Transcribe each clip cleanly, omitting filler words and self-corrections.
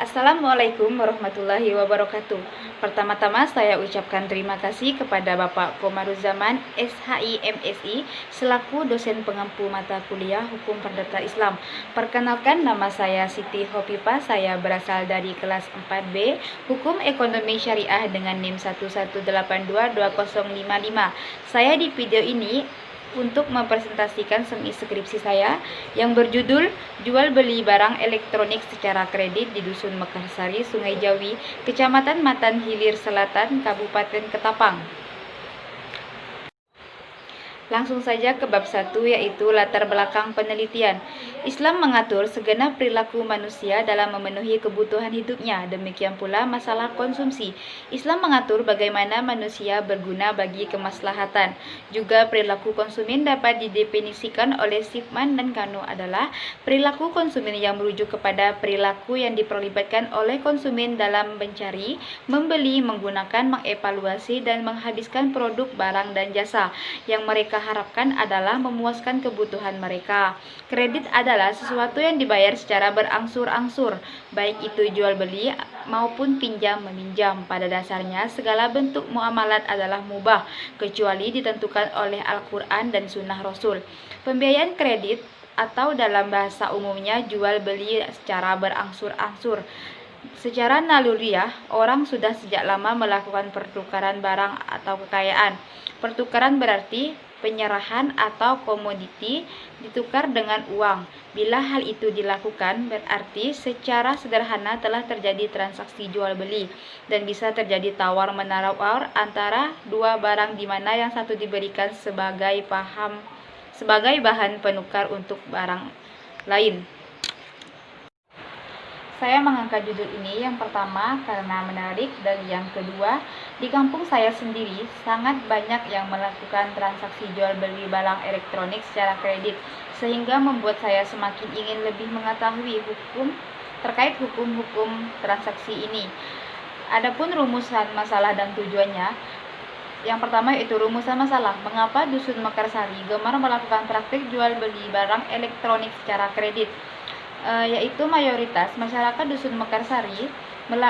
Assalamualaikum warahmatullahi wabarakatuh. Pertama-tama saya ucapkan terima kasih kepada Bapak Komaruzzaman SHI MSI selaku dosen pengampu mata kuliah Hukum Perdata Islam. Perkenalkan, nama saya Siti Hopipa. Saya berasal dari kelas 4B Hukum Ekonomi Syariah dengan NIM 118220055. Saya di video ini untuk mempresentasikan semi skripsi saya yang berjudul Jual Beli Barang Elektronik Secara Kredit di Dusun Mekarsari, Sungai Jawi, Kecamatan Matan Hilir Selatan, Kabupaten Ketapang. Langsung saja ke bab 1, yaitu latar belakang penelitian. Islam mengatur segenap perilaku manusia dalam memenuhi kebutuhan hidupnya, demikian pula masalah konsumsi. Islam mengatur bagaimana manusia berguna bagi kemaslahatan. Juga perilaku konsumen dapat didefinisikan oleh Sifman dan Kano adalah perilaku konsumen yang merujuk kepada perilaku yang diperlibatkan oleh konsumen dalam mencari, membeli, menggunakan, mengevaluasi, dan menghabiskan produk, barang, dan jasa yang mereka harapkan adalah memuaskan kebutuhan mereka. Kredit adalah sesuatu yang dibayar secara berangsur-angsur, baik itu jual beli maupun pinjam meminjam. Pada dasarnya segala bentuk muamalat adalah mubah kecuali ditentukan oleh Al-Quran dan Sunnah Rasul. Pembiayaan kredit atau dalam bahasa umumnya jual beli secara berangsur-angsur. Secara naluriah, orang sudah sejak lama melakukan pertukaran barang atau kekayaan. Pertukaran berarti penyerahan atau komoditi ditukar dengan uang. Bila hal itu dilakukan, berarti secara sederhana telah terjadi transaksi jual beli dan bisa terjadi tawar-menawar antara dua barang di mana yang satu diberikan sebagai bahan penukar untuk barang lain. Saya mengangkat judul ini yang pertama karena menarik, dan yang kedua, di kampung saya sendiri sangat banyak yang melakukan transaksi jual beli barang elektronik secara kredit, sehingga membuat saya semakin ingin lebih mengetahui terkait hukum transaksi ini. Adapun rumusan masalah dan tujuannya, yang pertama yaitu rumusan masalah. Mengapa Dusun Mekarsari gemar melakukan praktik jual beli barang elektronik secara kredit? Yaitu mayoritas masyarakat Dusun Mekarsari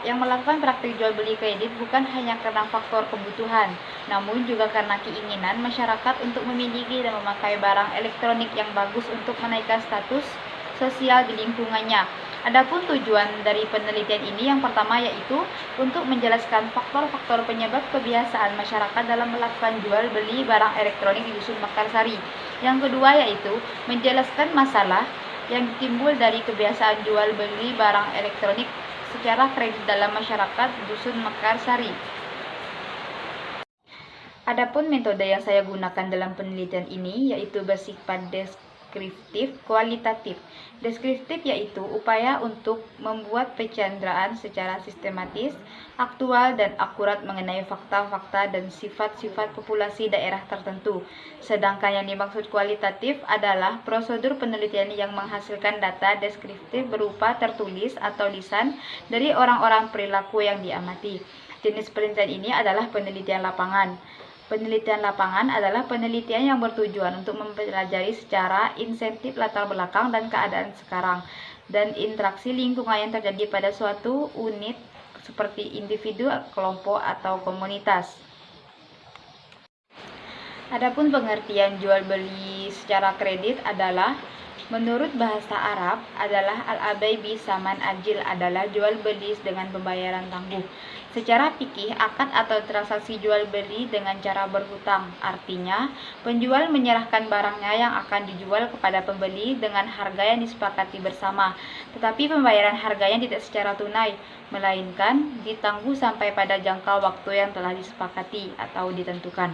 yang melakukan praktik jual beli kredit bukan hanya karena faktor kebutuhan, namun juga karena keinginan masyarakat untuk memiliki dan memakai barang elektronik yang bagus untuk menaikkan status sosial di lingkungannya. Adapun tujuan dari penelitian ini, yang pertama yaitu untuk menjelaskan faktor-faktor penyebab kebiasaan masyarakat dalam melakukan jual beli barang elektronik di Dusun Mekarsari. Yang kedua yaitu menjelaskan masalah yang timbul dari kebiasaan jual beli barang elektronik secara kredit dalam masyarakat Dusun Mekarsari. Adapun metode yang saya gunakan dalam penelitian ini yaitu bersifat deskriptif kualitatif. Deskriptif yaitu upaya untuk membuat pencanderaan secara sistematis, aktual, dan akurat mengenai fakta-fakta dan sifat-sifat populasi daerah tertentu. Sedangkan yang dimaksud kualitatif adalah prosedur penelitian yang menghasilkan data deskriptif berupa tertulis atau lisan dari orang-orang perilaku yang diamati. Jenis penelitian ini adalah penelitian lapangan. Penelitian lapangan adalah penelitian yang bertujuan untuk mempelajari secara insentif latar belakang dan keadaan sekarang, dan interaksi lingkungan yang terjadi pada suatu unit seperti individu, kelompok, atau komunitas. Adapun pengertian jual beli secara kredit adalah, menurut bahasa Arab adalah al-abai bi saman ajil, adalah jual beli dengan pembayaran tangguh. Secara fikih, akad atau transaksi jual beli dengan cara berhutang, artinya penjual menyerahkan barangnya yang akan dijual kepada pembeli dengan harga yang disepakati bersama, tetapi pembayaran harganya tidak secara tunai, melainkan ditangguh sampai pada jangka waktu yang telah disepakati atau ditentukan.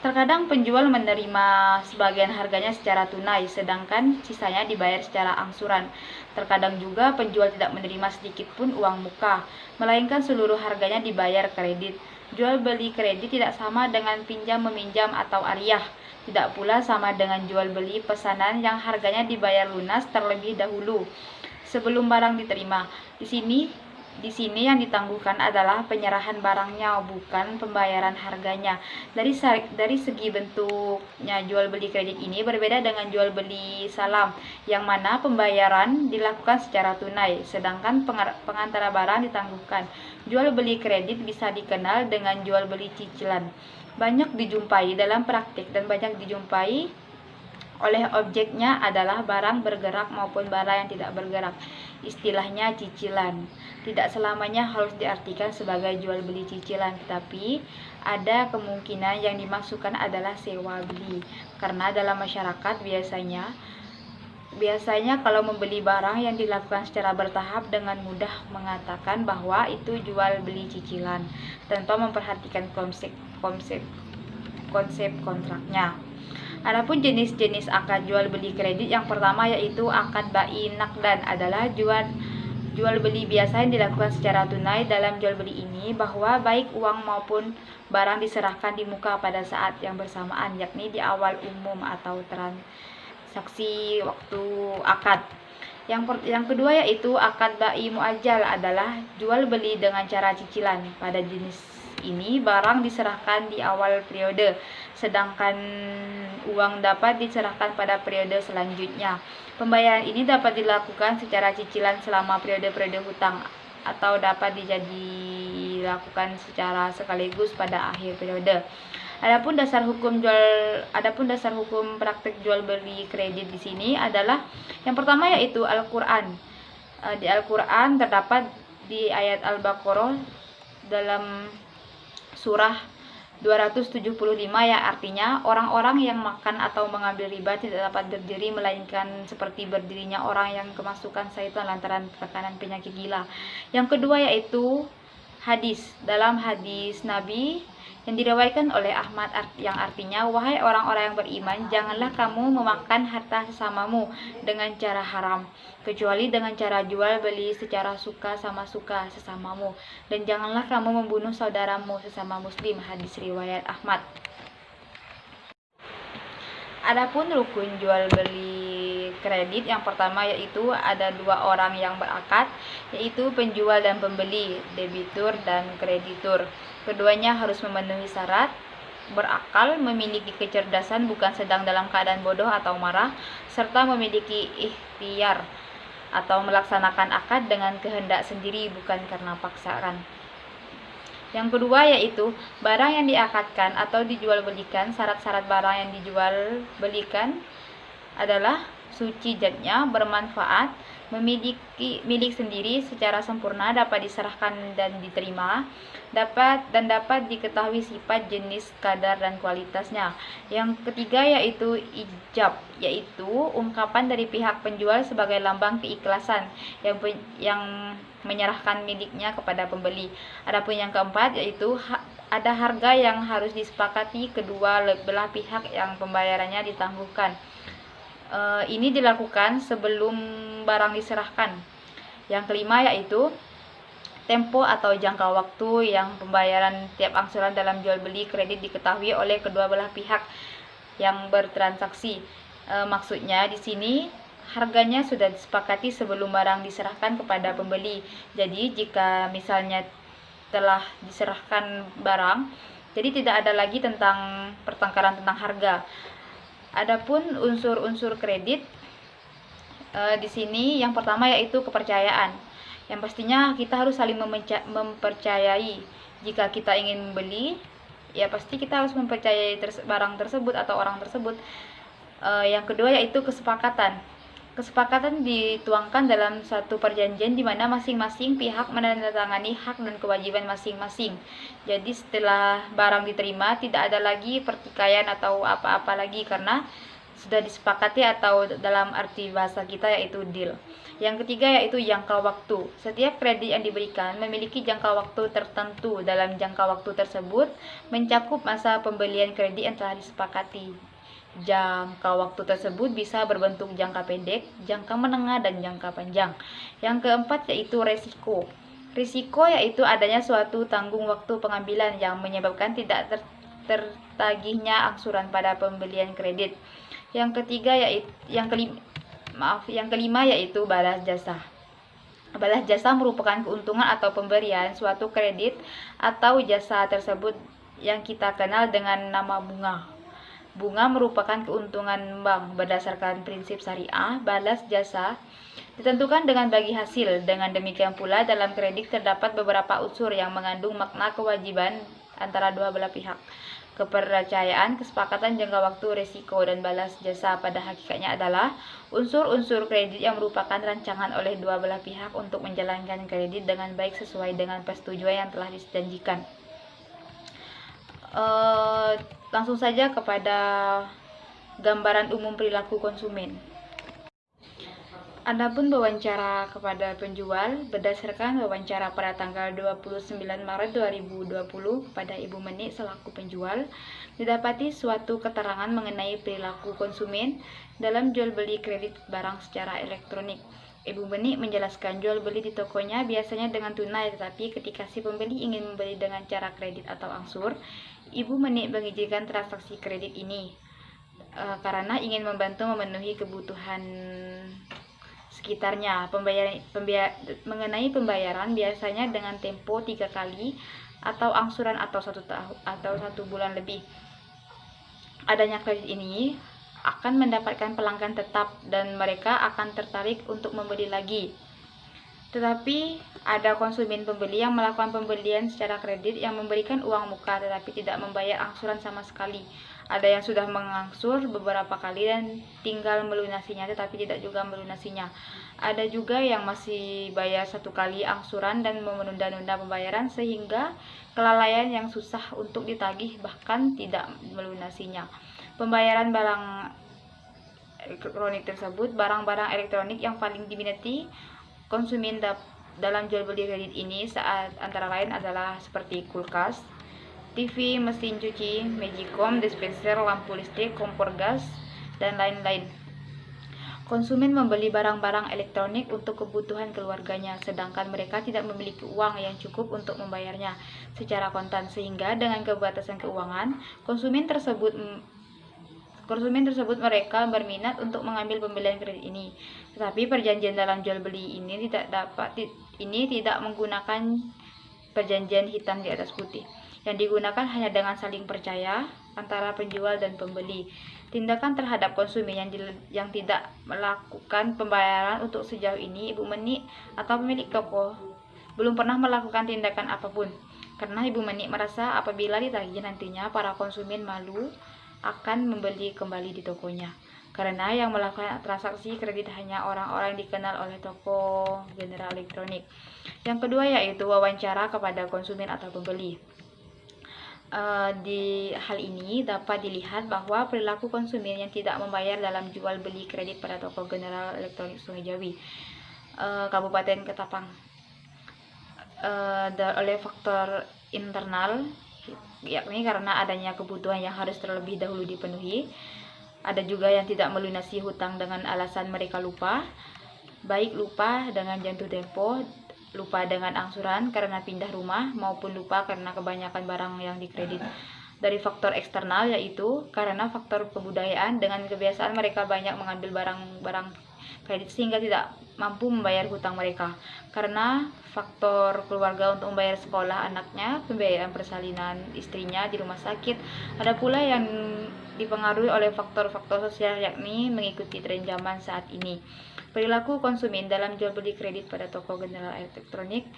Terkadang penjual menerima sebagian harganya secara tunai, sedangkan sisanya dibayar secara angsuran. Terkadang juga penjual tidak menerima sedikit pun uang muka, melainkan seluruh harganya dibayar kredit. Jual beli kredit tidak sama dengan pinjam meminjam atau ariyah. Tidak pula sama dengan jual beli pesanan yang harganya dibayar lunas terlebih dahulu sebelum barang diterima. Di sini Di sini yang ditangguhkan adalah penyerahan barangnya, bukan pembayaran harganya. Dari segi bentuknya jual beli kredit ini berbeda dengan jual beli salam, yang mana pembayaran dilakukan secara tunai, sedangkan pengantara barang ditangguhkan. Jual beli kredit bisa dikenal dengan jual beli cicilan. Banyak dijumpai dalam praktik dan banyak dijumpai oleh objeknya adalah barang bergerak maupun barang yang tidak bergerak. Istilahnya cicilan. Tidak selamanya harus diartikan sebagai jual beli cicilan, tetapi ada kemungkinan yang dimaksudkan adalah sewa beli. Karena dalam masyarakat biasanya kalau membeli barang yang dilakukan secara bertahap dengan mudah mengatakan bahwa itu jual beli cicilan tanpa memperhatikan konsep kontraknya. Adapun jenis-jenis akad jual beli kredit, yang pertama yaitu akad bai nakdan, adalah jual beli biasa yang dilakukan secara tunai. Dalam jual beli ini bahwa baik uang maupun barang diserahkan di muka pada saat yang bersamaan, yakni di awal umum atau transaksi waktu akad. Yang kedua yaitu akad bai muajjal, adalah jual beli dengan cara cicilan. Pada jenis ini barang diserahkan di awal periode, sedangkan uang dapat diserahkan pada periode selanjutnya. Pembayaran ini dapat dilakukan secara cicilan selama periode-periode hutang, atau dapat dilakukan secara sekaligus pada akhir periode. Adapun dasar hukum praktik jual beli kredit di sini adalah yang pertama yaitu Al-Qur'an. Di Al-Qur'an terdapat di ayat Al-Baqarah dalam surah 275 yang artinya orang-orang yang makan atau mengambil riba tidak dapat berdiri melainkan seperti berdirinya orang yang kemasukan syaitan lantaran tekanan penyakit gila. Yang kedua yaitu hadis. Dalam hadis Nabi yang diriwayatkan oleh Ahmad yang artinya, wahai orang-orang yang beriman, janganlah kamu memakan harta sesamamu dengan cara haram, kecuali dengan cara jual beli secara suka sama suka sesamamu, dan janganlah kamu membunuh saudaramu sesama muslim. Hadis riwayat Ahmad. Adapun rukun jual beli kredit, yang pertama yaitu ada dua orang yang berakad, yaitu penjual dan pembeli, debitur dan kreditur. Keduanya harus memenuhi syarat, berakal, memiliki kecerdasan, bukan sedang dalam keadaan bodoh atau marah, serta memiliki ikhtiar atau melaksanakan akad dengan kehendak sendiri, bukan karena paksaan. Yang kedua yaitu barang yang diakadkan atau dijual belikan. Syarat-syarat barang yang dijual belikan adalah suci zatnya, bermanfaat, memiliki milik sendiri secara sempurna, dapat diserahkan dan diterima, dapat diketahui sifat, jenis, kadar, dan kualitasnya. Yang ketiga yaitu ijab, yaitu ungkapan dari pihak penjual sebagai lambang keikhlasan yang menyerahkan miliknya kepada pembeli. Adapun yang keempat yaitu ada harga yang harus disepakati kedua belah pihak yang pembayarannya ditangguhkan. Ini dilakukan sebelum barang diserahkan. Yang kelima yaitu tempo atau jangka waktu yang pembayaran tiap angsuran dalam jual beli kredit diketahui oleh kedua belah pihak yang bertransaksi. Maksudnya di sini harganya sudah disepakati sebelum barang diserahkan kepada pembeli. Jadi jika misalnya telah diserahkan barang, jadi tidak ada lagi tentang pertengkaran tentang harga. Adapun unsur-unsur kredit di sini yang pertama yaitu kepercayaan. Yang pastinya kita harus saling mempercayai. Jika kita ingin membeli, ya pasti kita harus mempercayai barang tersebut atau orang tersebut. Yang kedua yaitu kesepakatan. Kesepakatan dituangkan dalam satu perjanjian di mana masing-masing pihak menandatangani hak dan kewajiban masing-masing. Jadi setelah barang diterima tidak ada lagi pertikaian atau apa-apa lagi karena sudah disepakati, atau dalam arti bahasa kita yaitu deal. Yang ketiga yaitu jangka waktu. Setiap kredit yang diberikan memiliki jangka waktu tertentu. Dalam jangka waktu tersebut mencakup masa pembelian kredit yang telah disepakati. Jangka waktu tersebut bisa berbentuk jangka pendek, jangka menengah, dan jangka panjang. Yang keempat yaitu resiko. Risiko yaitu adanya suatu tanggung waktu pengambilan yang menyebabkan tidak tertagihnya angsuran pada pembelian kredit. Yang kelima yaitu balas jasa. Balas jasa merupakan keuntungan atau pemberian suatu kredit atau jasa tersebut yang kita kenal dengan nama bunga. Bunga merupakan keuntungan bank berdasarkan prinsip syariah. Balas jasa ditentukan dengan bagi hasil. Dengan demikian pula dalam kredit terdapat beberapa unsur yang mengandung makna kewajiban antara dua belah pihak. Kepercayaan, kesepakatan, jangka waktu, resiko, dan balas jasa pada hakikatnya adalah unsur-unsur kredit yang merupakan rancangan oleh dua belah pihak untuk menjalankan kredit dengan baik sesuai dengan persetujuan yang telah dijanjikan. Langsung saja kepada gambaran umum perilaku konsumen. Adapun wawancara kepada penjual, berdasarkan wawancara pada tanggal 29 Maret 2020 kepada Ibu Menik selaku penjual, didapati suatu keterangan mengenai perilaku konsumen dalam jual beli kredit barang secara elektronik. Ibu Menik menjelaskan jual beli di tokonya biasanya dengan tunai, tetapi ketika si pembeli ingin membeli dengan cara kredit atau angsur, Ibu Menik mengizinkan transaksi kredit ini karena ingin membantu memenuhi kebutuhan sekitarnya. Mengenai pembayaran biasanya dengan tempo 3 kali atau angsuran atau 1 tahun atau 1 bulan lebih. Adanya kredit ini akan mendapatkan pelanggan tetap dan mereka akan tertarik untuk membeli lagi. Tetapi ada konsumen pembeli yang melakukan pembelian secara kredit yang memberikan uang muka tetapi tidak membayar angsuran sama sekali. Ada yang sudah mengangsur beberapa kali dan tinggal melunasinya tetapi tidak juga melunasinya. Ada juga yang masih bayar 1 kali angsuran dan menunda-nunda pembayaran sehingga kelalaian yang susah untuk ditagih bahkan tidak melunasinya. Pembayaran barang elektronik tersebut, barang-barang elektronik yang paling diminati konsumen dalam jual beli kredit ini saat antara lain adalah seperti kulkas, TV, mesin cuci, magicom, dispenser, lampu listrik, kompor gas, dan lain-lain. Konsumen membeli barang-barang elektronik untuk kebutuhan keluarganya, sedangkan mereka tidak memiliki uang yang cukup untuk membayarnya secara kontan, sehingga dengan keterbatasan keuangan, konsumen tersebut mereka berminat untuk mengambil pembelian kredit ini. Tetapi perjanjian dalam jual beli ini tidak menggunakan perjanjian hitam di atas putih. Yang digunakan hanya dengan saling percaya antara penjual dan pembeli. Tindakan terhadap konsumen yang tidak melakukan pembayaran untuk sejauh ini, Ibu Menik atau pemilik toko belum pernah melakukan tindakan apapun. Karena Ibu Menik merasa apabila ditagih nantinya para konsumen malu akan membeli kembali di tokonya. Karena yang melakukan transaksi kredit hanya orang-orang yang dikenal oleh toko general elektronik. Yang kedua yaitu wawancara kepada konsumen atau pembeli. Di hal ini dapat dilihat bahwa perilaku konsumen yang tidak membayar dalam jual beli kredit pada toko general elektronik Sungai Jawi, Kabupaten Ketapang, oleh faktor internal, yakni karena adanya kebutuhan yang harus terlebih dahulu dipenuhi. Ada juga yang tidak melunasi hutang dengan alasan mereka lupa, baik lupa dengan jatuh tempo, lupa dengan angsuran karena pindah rumah, maupun lupa karena kebanyakan barang yang dikredit. Dari faktor eksternal yaitu karena faktor kebudayaan, dengan kebiasaan mereka banyak mengambil barang-barang kredit sehingga tidak mampu membayar hutang mereka. Karena faktor keluarga untuk membayar sekolah anaknya, pembiayaan persalinan istrinya di rumah sakit. Ada pula yang dipengaruhi oleh faktor-faktor sosial yakni mengikuti tren zaman saat ini. Perilaku konsumen dalam jual beli kredit pada toko general elektronik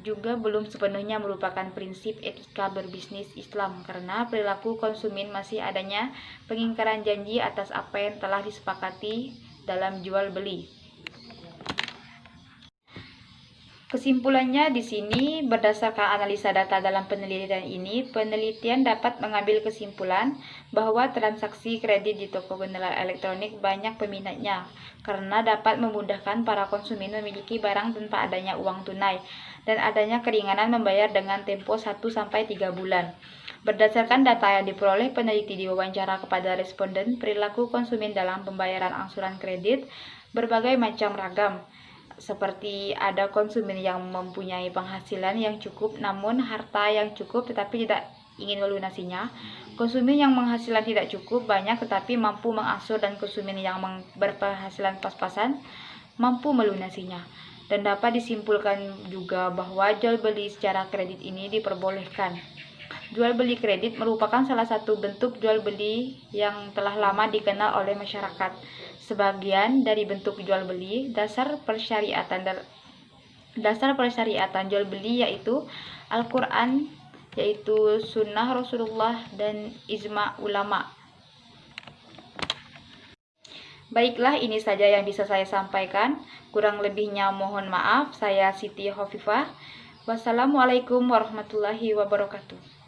juga belum sepenuhnya merupakan prinsip etika berbisnis Islam karena perilaku konsumen masih adanya pengingkaran janji atas apa yang telah disepakati dalam jual beli. Kesimpulannya di sini, berdasarkan analisa data dalam penelitian ini, penelitian dapat mengambil kesimpulan bahwa transaksi kredit di toko general elektronik banyak peminatnya karena dapat memudahkan para konsumen memiliki barang tanpa adanya uang tunai dan adanya keringanan membayar dengan tempo 1-3 bulan. Berdasarkan data yang diperoleh peneliti di wawancara kepada responden, perilaku konsumen dalam pembayaran angsuran kredit berbagai macam ragam. Seperti ada konsumen yang mempunyai penghasilan yang cukup namun harta yang cukup tetapi tidak ingin melunasinya, konsumen yang penghasilan tidak cukup banyak tetapi mampu mengangsur, dan konsumen yang berpenghasilan pas-pasan mampu melunasinya. dan dapat disimpulkan juga bahwa jual beli secara kredit ini diperbolehkan. Jual beli kredit merupakan salah satu bentuk jual beli yang telah lama dikenal oleh masyarakat. Sebagian dari bentuk jual beli dasar persyariatan jual beli yaitu Al-Quran, yaitu sunnah Rasulullah dan ijma ulama. Baiklah, ini saja yang bisa saya sampaikan. Kurang lebihnya mohon maaf. Saya Siti Khofifah. Wassalamualaikum warahmatullahi wabarakatuh.